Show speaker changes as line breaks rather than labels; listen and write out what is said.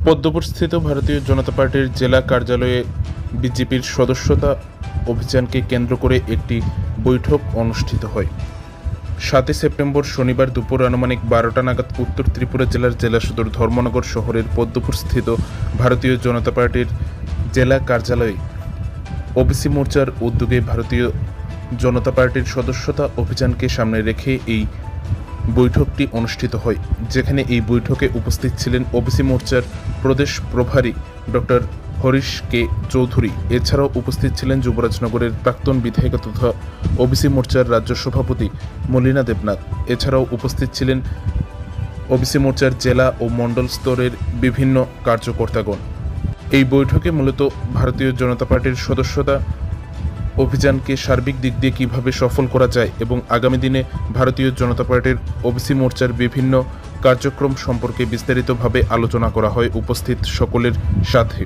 পদ্মপুরস্থিত ভারতীয় জনতা পার্টির জেলা কার্যালয়ে বিজেপির সদস্যতা অভিযানকে কেন্দ্র করে একটি বৈঠক অনুষ্ঠিত হয়। 7 সেপ্টেম্বর শনিবার দুপুর আনুমানিক 12টা নাগাদ উত্তর ত্রিপুরা জেলার জেলা সদর ধর্মনগর শহরের পদ্মপুরস্থিত ভারতীয় জনতা পার্টির জেলা কার্যালয়ে ওবিসি মোর্চার উদ্যোগে ভারতীয় জনতা পার্টির সদস্যতা অভিযানকে সামনে রেখে এই বৈঠকটি অনুষ্ঠিত হয়, যেখানে এই বৈঠকে উপস্থিত ছিলেন ওবিসি মোর্চার প্রদেশ প্রভারী ডক্টর হরিশ কে চৌধুরী। এছাড়াও উপস্থিত ছিলেন যুবরাজনগরের প্রাক্তন বিধায়িকা তথা ওবিসি মোর্চার রাজ্য সভাপতি মলিনা দেবনাথ। এছাড়াও উপস্থিত ছিলেন ওবিসি মোর্চার জেলা ও মণ্ডল স্তরের বিভিন্ন কার্যকর্তাগণ। এই বৈঠকে মূলত ভারতীয় জনতা পার্টির সদস্যতা অভিযানকে সার্বিক দিক দিয়ে কীভাবে সফল করা যায় এবং আগামী দিনে ভারতীয় জনতা পার্টির ওবিসি মোর্চার বিভিন্ন কার্যক্রম সম্পর্কে বিস্তারিতভাবে আলোচনা করা হয় উপস্থিত সকলের সাথে।